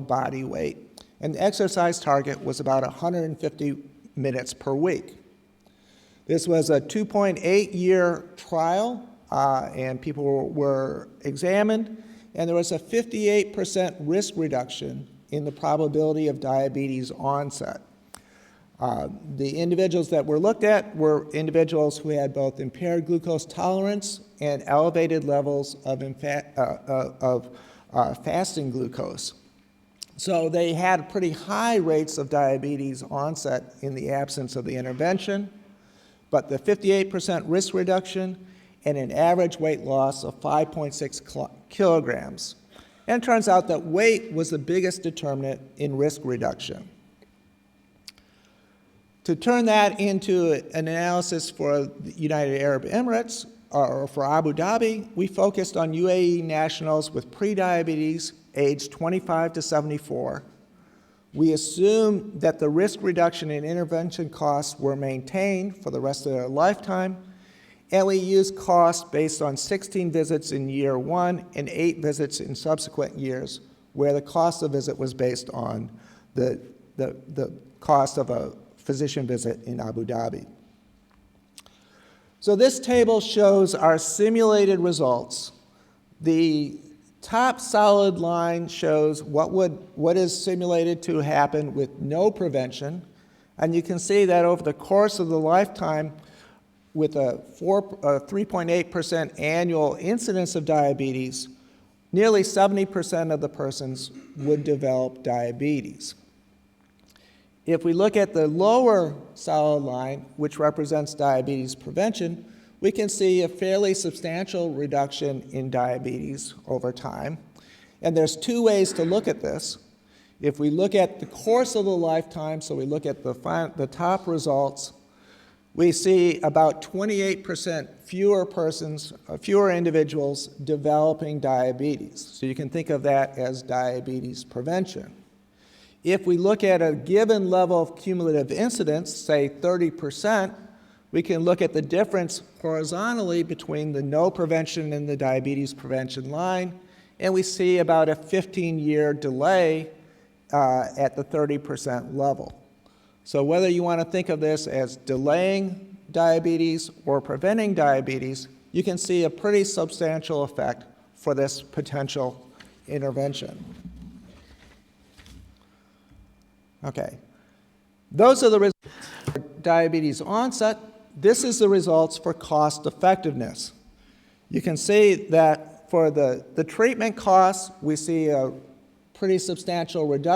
body weight. And the exercise target was about 150 minutes per week. This was a 2.8-year trial, and people were examined, and there was a 58% risk reduction in the probability of diabetes onset. The individuals that were looked at were individuals who had both impaired glucose tolerance and elevated levels of fasting glucose. So they had pretty high rates of diabetes onset in the absence of the intervention, but the 58% risk reduction and an average weight loss of 5.6 kilograms. And it turns out that weight was the biggest determinant in risk reduction. To turn that into an analysis for the United Arab Emirates, or for Abu Dhabi, we focused on UAE nationals with prediabetes aged 25 to 74. We assumed that the risk reduction in intervention costs were maintained for the rest of their lifetime, and we used costs based on 16 visits in year 1 and 8 visits in subsequent years, where the cost of visit was based on the cost of a physician visit in Abu Dhabi. So this table shows our simulated results. The top solid line shows what is simulated to happen with no prevention, and you can see that over the course of the lifetime, with a 3.8% annual incidence of diabetes, nearly 70% of the persons would develop diabetes. If we look at the lower solid line, which represents diabetes prevention, we can see a fairly substantial reduction in diabetes over time. And there's two ways to look at this. If we look at the course of the lifetime, so we look at the top results, we see about 28% fewer individuals developing diabetes. So you can think of that as diabetes prevention. If we look at a given level of cumulative incidence, say 30%, we can look at the difference horizontally between the no prevention and the diabetes prevention line, and we see about a 15-year delay at the 30% level. So whether you want to think of this as delaying diabetes or preventing diabetes, you can see a pretty substantial effect for this potential intervention. Okay, those are the results for diabetes onset. This is the results for cost effectiveness. You can see that for the treatment costs, we see a pretty substantial reduction